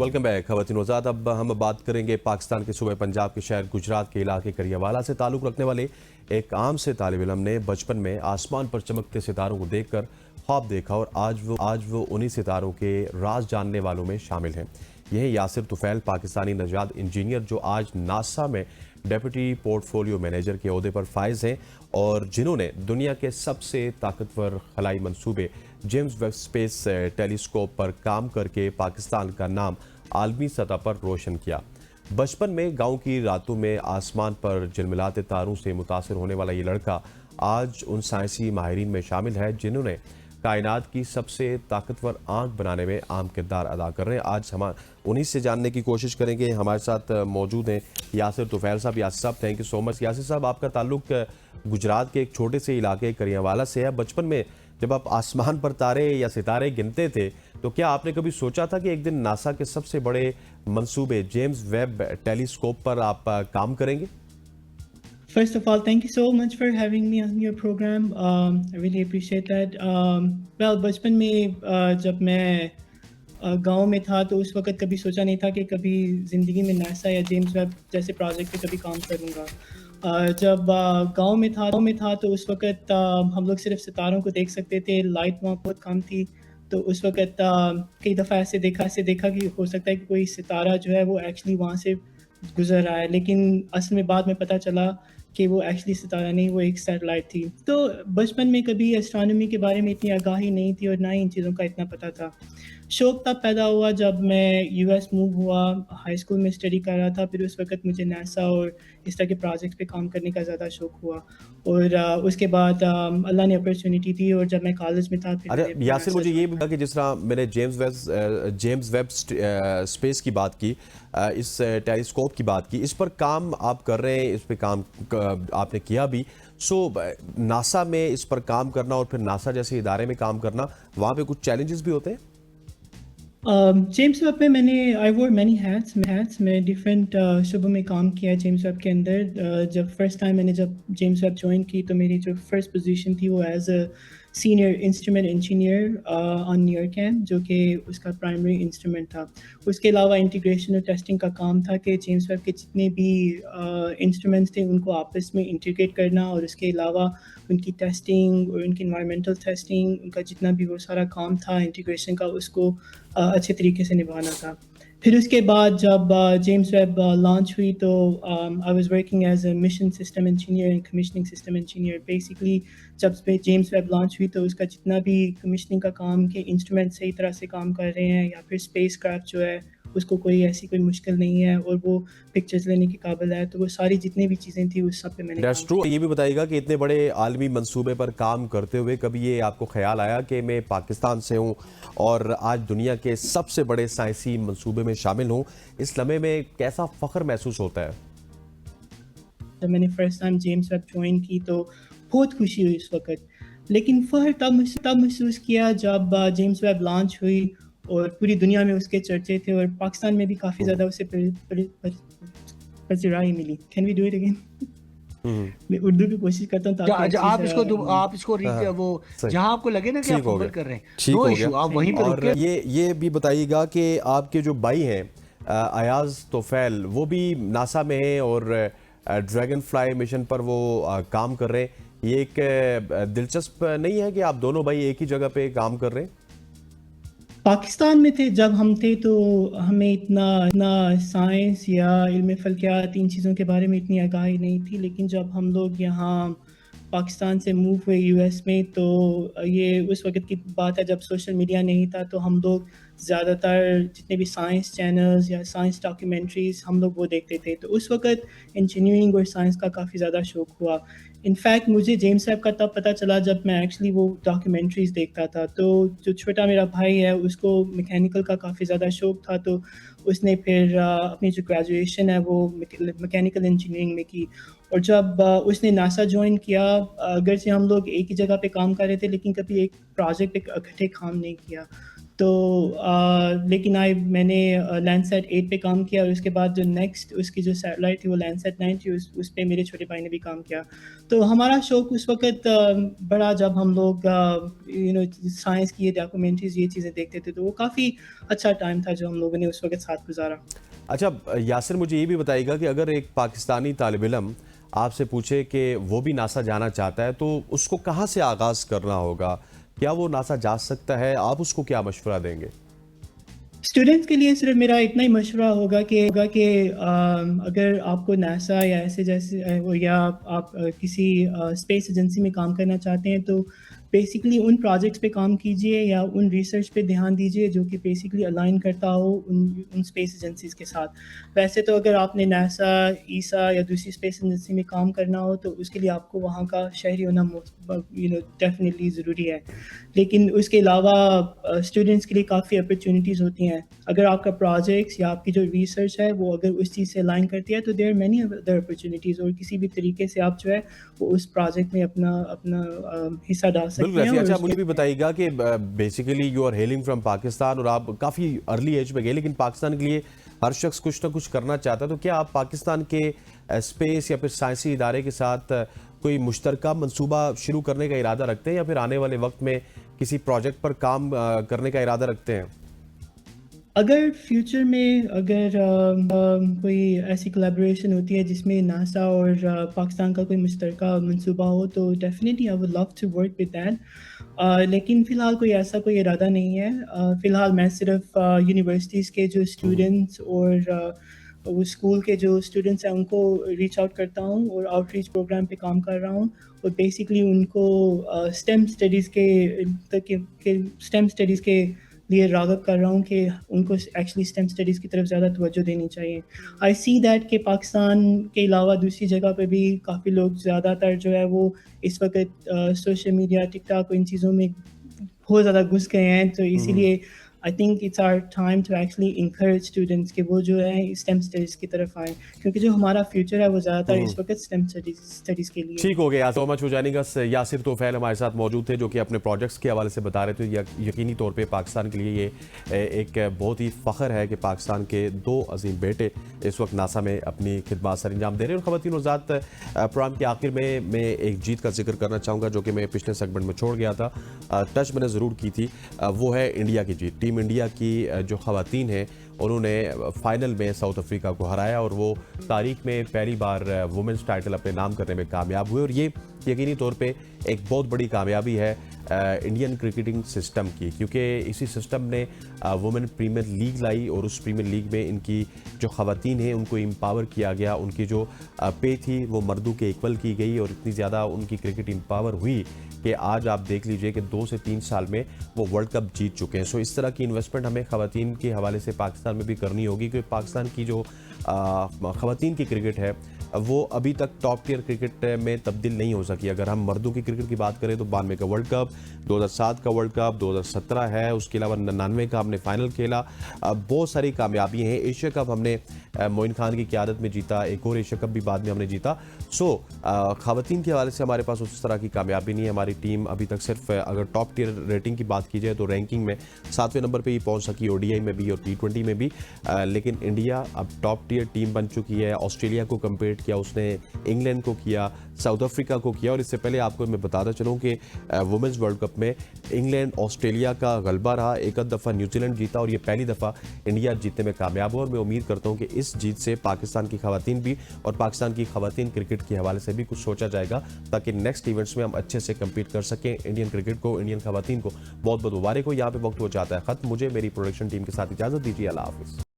Welcome back खवातीन वज़ात। अब हम बात करेंगे पाकिस्तान के सूबे पंजाब के शहर गुजरात के इलाके करियावाला से ताल्लुक़ रखने वाले एक आम से तालिब इल्म ने बचपन में आसमान पर चमकते सितारों को देखकर ख्वाब देखा और आज वो उन्हीं सितारों के राज जानने वालों में शामिल हैं। यही यासिर तुफैल, पाकिस्तानी नजाद इंजीनियर जो आज नासा में डेप्यूटी पोर्टफोलियो मैनेजर के ओहदे पर फाइज हैं और जिन्होंने दुनिया के सबसे ताकतवर खलाई मंसूबे जेम्स वेब स्पेस टेलीस्कोप पर काम करके पाकिस्तान का नाम आलमी सतह पर रोशन किया। बचपन में गांव की रातों में आसमान पर झिलमिलाते तारों से मुतासिर होने वाला ये लड़का आज उन साइंसी माहिरीन में शामिल है जिन्होंने कायनात की सबसे ताकतवर आंख बनाने में अहम किरदार अदा कर रहे हैं। आज हम उन्हीं से जानने की कोशिश करेंगे। हमारे साथ मौजूद हैं यासिर तुफैल साहब। यासिर साहब, thank you so much. Yasir साहब, आपका ताल्लुक गुजरात के एक छोटे से इलाके करियावाला से है। बचपन में जब आप आसमान पर तारे या सितारे गिनते थे तो क्या आपने कभी सोचा था कि एक दिन नासा के सबसे बड़े मंसूबे जेम्स वेब टेलीस्कोप पर आप काम करेंगे? First of all, thank you so much for having me on your program. I really appreciate that. Well, बचपन में जब मैं गांव में था तो उस वक्त कभी सोचा नहीं था कि कभी ज़िंदगी में नासा या जेम्स वेब जैसे प्रोजेक्ट पे कभी काम करूंगा। जब गांव में था तो उस वक्त हम लोग सिर्फ सितारों को देख सकते थे, लाइट वहाँ बहुत कम थी। तो उस वक्त कई दफ़ा ऐसे देखा कि हो सकता है कि कोई सितारा जो है वो एक्चुअली वहाँ से गुजर रहा है, लेकिन असल में बाद में पता चला कि वो एक्चुअली सितारा नहीं, वो एक सैटेलाइट थी। तो बचपन में कभी एस्ट्रोनॉमी के बारे में इतनी आगाही नहीं थी और ना ही इन चीज़ों का इतना पता था। शौक तब पैदा हुआ जब मैं यूएस मूव हुआ, हाई स्कूल में स्टडी कर रहा था। फिर उस वक्त मुझे नासा और इस तरह के प्रोजेक्ट्स पे काम करने का ज़्यादा शौक हुआ और उसके बाद अल्लाह ने अपॉर्चुनिटी दी और जब मैं कॉलेज में था फिर अरे यासिर, मुझे ये भी कि जिस तरह मैंने जेम्स वेब स्पेस की बात की, इस टेलीस्कोप की बात की, इस पर काम आप कर रहे हैं, इस पर काम आपने किया भी। नासा में इस पर काम करना और फिर नासा जैसे इदारे में काम करना, वहाँ पे कुछ चैलेंजेस भी होते हैं? जेम्स वेब में आई वोर मैनी हैट्स। मैं डिफरेंट शुबों में काम किया जेम्स वेब के अंदर। जब फर्स्ट टाइम मैंने जेम्स वेब ज्वाइन की तो मेरी जो फर्स्ट पोजीशन थी वो as a senior instrument engineer on New York, जो कि उसका प्राइमरी इंस्ट्रूमेंट था। उसके अलावा इंटीग्रेशन और टेस्टिंग का काम था कि जेम्स वेब के जितने भी इंस्ट्रूमेंट्स थे उनको आपस में इंटीग्रेट करना और उसके अलावा उनकी टेस्टिंग और उनकी इन्वायरमेंटल टेस्टिंग, उनका जितना भी वो सारा काम था इंटीग्रेशन का, उसको अच्छे तरीके से निभाना था। फिर उसके बाद जब जेम्स वेब लॉन्च हुई तो I was working as a mission system engineer and commissioning system engineer. Basically जब जेम्स वेब लॉन्च हुई तो उसका जितना भी कमिशनिंग का काम के इंस्ट्रूमेंट सही तरह से काम कर रहे हैं या फिर स्पेस क्राफ्ट जो है उसको कोई मुश्किल नहीं है और वो पिक्चर्स लेने के काबिल है, तो वो सारी जितनी भी चीज़ें थी उस सब पे मैंने That's true। ये भी बताइएगा कि इतने बड़े आलमी मंसूबे पर काम करते हुए कभी ये आपको ख्याल आया कि मैं पाकिस्तान से हूँ और आज दुनिया के सबसे बड़े साइंसी मंसूबे में शामिल हूँ, इस लम्हे में कैसा फ़ख्र महसूस होता है? जब मैंने first time James Webb join की तो बहुत खुशी हुई उस वक्त, लेकिन फ़ख्र तब महसूस किया जब जेम्स वेब लॉन्च हुई और पूरी दुनिया में उसके चर्चे थे और पाकिस्तान में भी काफ़ी ज़्यादा उसे पज़िराई मिली। Can we do it again? मैं उर्दू की कोशिश करता हूँ ताकि आप इसको वो जहां आपको लगे ना कि आप फंबल कर रहे हैं, ठीक हो इशू, आप वहीं पे और ये भी बताइएगा कि आपके जो भाई हैं अयाज तुफैल, वो भी नासा में हैं और ड्रैगन फ्लाई मिशन पर वो काम कर रहे हैं। ये एक दिलचस्प नहीं है कि आप दोनों भाई एक ही जगह पे काम कर रहे हैं? पाकिस्तान में थे जब हम थे तो हमें इतना साइंस या इल्म फल्कियात इन चीज़ों के बारे में इतनी आगाही नहीं थी, लेकिन जब हम लोग यहाँ पाकिस्तान से मूव हुए यूएस में तो ये उस वक्त की बात है जब सोशल मीडिया नहीं था, तो हम लोग ज़्यादातर जितने भी साइंस चैनल्स या साइंस डॉक्यूमेंट्रीज़ हम लोग वो देखते थे। तो उस वक्त इंजीनियरिंग और साइंस का काफ़ी ज़्यादा शौक हुआ। इनफैक्ट मुझे जेम्स वेब का तब पता चला जब मैं एक्चुअली वो डॉक्यूमेंट्रीज़ देखता था। तो जो छोटा मेरा भाई है उसको मैकेनिकल का काफ़ी ज़्यादा शौक था, तो उसने फिर अपनी जो ग्रेजुएशन है वो मैकेनिकल इंजीनियरिंग में की और जब उसने नासा ज्वाइन किया, अगरचे हम लोग एक ही जगह पे काम कर रहे थे लेकिन कभी एक प्रोजेक्ट पे इकट्ठे काम नहीं किया। تو لیکن میں نے لینڈ سیٹ 8 پہ کام کیا، اور اس کے بعد جو نیکسٹ اس کی جو سیٹلائٹ تھی وہ لینڈ سیٹ 9 تھی، اس پہ میرے چھوٹے بھائی نے بھی کام کیا. تو ہمارا شوق اس وقت بڑا جب ہم لوگ سائنس کی ڈاکومنٹریز یہ چیزیں دیکھتے تھے، تو وہ کافی اچھا ٹائم تھا جو ہم لوگوں نے اس وقت ساتھ گزارا. اچھا یاسر، مجھے یہ بھی بتائیے گا کہ اگر ایک پاکستانی طالب علم آپ سے پوچھے کہ وہ بھی ناسا جانا چاہتا ہے تو اس کو کہاں سے آغاز کرنا ہوگا؟ کیا وہ ناسا جا سکتا ہے؟ آپ اس کو کیا مشورہ دیں گے؟ اسٹوڈنٹس کے لیے صرف میرا اتنا ہی مشورہ ہوگا کہ اگر آپ کو ناسا یا ایسے جیسے یا آپ کسی اسپیس ایجنسی میں کام کرنا چاہتے ہیں تو بیسکلی ان پروجیکٹس پہ کام کیجئے یا ان ریسرچ پہ دھیان دیجئے جو کہ بیسکلی الائن کرتا ہو ان اسپیس ایجنسیز کے ساتھ. ویسے تو اگر آپ نے ناسا، ایسا یا دوسری اسپیس ایجنسی میں کام کرنا ہو تو اس کے لیے آپ کو وہاں کا شہری ہونا ڈیفینیٹلی ضروری ہے. لیکن اس کے علاوہ اسٹوڈنٹس کے لیے کافی اپرچونیٹیز ہوتی ہیں. اگر آپ کا پروجیکٹس یا آپ کی جو ریسرچ ہے وہ اگر اس چیز سے الائن کرتی ہے تو دیر مینی ادر اپرچونیٹیز، اور کسی بھی طریقے سے آپ جو ہے وہ اس پروجیکٹ میں اپنا حصہ ڈال سکتے بالکل. ہیں. اچھا مجھے بھی بتائیے گا کہ basically you are hailing from Pakistan اور آپ کافی ارلی ایج پہ گئے، لیکن پاکستان کے لیے ہر شخص کچھ نہ کچھ کرنا چاہتا ہے، تو کیا آپ پاکستان کے اسپیس یا پھر سائنسی ادارے کے ساتھ کوئی مشترکہ منصوبہ شروع کرنے کا ارادہ رکھتے ہیں یا پھر آنے والے وقت میں کسی پروجیکٹ پر کام کرنے کا ارادہ رکھتے ہیں؟ اگر فیوچر میں اگر کوئی ایسی کولیبوریشن ہوتی ہے جس میں ناسا اور پاکستان کا کوئی مشترکہ منصوبہ ہو تو definitely I would love to work with that. لیکن فی الحال کوئی ایسا کوئی ارادہ نہیں ہے. فی الحال میں صرف یونیورسٹیز کے جو اسٹوڈنٹس اور وہ اسکول کے جو اسٹوڈنٹس ہیں ان کو ریچ آؤٹ کرتا ہوں اور آؤٹ ریچ پروگرام پہ کام کر رہا ہوں، اور بیسکلی ان کو اسٹیم اسٹڈیز کے لیے راغب کر رہا ہوں کہ ان کو ایکچولی اسٹیم اسٹڈیز کی طرف زیادہ توجہ دینی چاہیے. آئی سی دیٹ کہ پاکستان کے علاوہ دوسری جگہ پہ بھی کافی لوگ زیادہ تر جو ہے وہ اس وقت سوشل میڈیا، ٹک ٹاک، ان چیزوں میں بہت زیادہ گھس گئے ہیں. تو اسی لیے I think it's our time to actually encourage students کہ وہ جو ہے اسٹیم اسٹڈیز کی طرف آئیں، کیونکہ جو ہمارا فیوچر ہے وہ زیادہ تر اس وقت اسٹیم اسٹڈیز کے لیے. ٹھیک ہو گیا. سو مچ ہو جانے گا. یاسر توفیل ہمارے ساتھ موجود تھے جو کہ اپنے پروجیکٹس کے حوالے سے بتا رہے تھے. یقینی طور پہ پاکستان کے لیے یہ ایک بہت ہی فخر ہے کہ پاکستان کے 2 عظیم بیٹے اس وقت ناسا میں اپنی خدمات سر انجام دے رہے ہیں. اور خواتین حضرات، پروگرام کے آخر میں ایک جیت کا ذکر کرنا چاہوں گا جو کہ میں پچھلے سیگمنٹ میں چھوڑ گیا تھا. ٹچ میں نے ضرور کی تھی. وہ ہے انڈیا کی جیت. ٹیم انڈیا کی جو خواتین ہیں انہوں نے فائنل میں ساؤتھ افریقہ کو ہرایا اور وہ تاریخ میں پہلی بار وومنس ٹائٹل اپنے نام کرنے میں کامیاب ہوئے. اور یہ یقینی طور پہ ایک بہت بڑی کامیابی ہے انڈین کرکٹنگ سسٹم کی، کیونکہ اسی سسٹم نے وومن پریمیئر لیگ لائی اور اس پریمیئر لیگ میں ان کی جو خواتین ہیں ان کو امپاور کیا گیا. ان کی جو پے تھی وہ مردوں کے ایکول کی گئی اور اتنی زیادہ ان کی کرکٹ امپاور ہوئی کہ آج آپ دیکھ لیجئے کہ 2 سے 3 سال میں وہ ورلڈ کپ جیت چکے ہیں. سو اس طرح کی انویسٹمنٹ ہمیں خواتین کے حوالے سے پاکستان میں بھی کرنی ہوگی، کیونکہ پاکستان کی جو خواتین کی کرکٹ ہے وہ ابھی تک ٹاپ ٹیئر کرکٹ میں تبدیل نہیں ہو سکی. اگر ہم مردوں کی کرکٹ کی بات کریں تو 92 کا ورلڈ کپ، 2007 کا ورلڈ کپ، 2017 ہے، اس کے علاوہ 99 کا ہم نے فائنل کھیلا. بہت ساری کامیابی ہیں. ایشیا کپ ہم نے معین خان کی قیادت میں جیتا، ایک اور ایشیا کپ بھی بعد میں ہم نے جیتا. سو خواتین کے حوالے سے ہمارے پاس اس طرح کی کامیابی نہیں ہے. ہماری ٹیم ابھی تک صرف اگر ٹاپ ٹیئر ریٹنگ کی بات کی جائے تو رینکنگ میں 7ویں نمبر پہ ہی پہنچ سکی، او ڈی آئی میں بھی اور T20 میں بھی. لیکن انڈیا اب ٹاپ ٹیئر ٹیم بن چکی ہے. آسٹریلیا کو کمپیٹ کیا اس نے، انگلینڈ کو کیا، ساؤتھ افریقہ کو کیا. اور اس سے پہلے آپ کو میں بتاتا چلوں کہ وومنز ورلڈ کپ میں انگلینڈ آسٹریلیا کا غلبہ رہا، ایک دفعہ نیوزی لینڈ جیتا اور یہ پہلی دفعہ انڈیا جیتنے میں کامیاب ہوا. اور میں امید کرتا ہوں کہ اس جیت سے پاکستان کی خواتین بھی اور پاکستان کی خواتین کرکٹ کے حوالے سے بھی کچھ سوچا جائے گا تاکہ نیکسٹ ایونٹس میں ہم اچھے سے کمپیٹ کر سکیں. انڈین کرکٹ کو، انڈین خواتین کو بہت بہت مبارک ہو. یہاں پہ وقت ہو جاتا ہے ختم. مجھے میری پروڈکشن ٹیم کے ساتھ اجازت دیجیے. اللہ حافظ.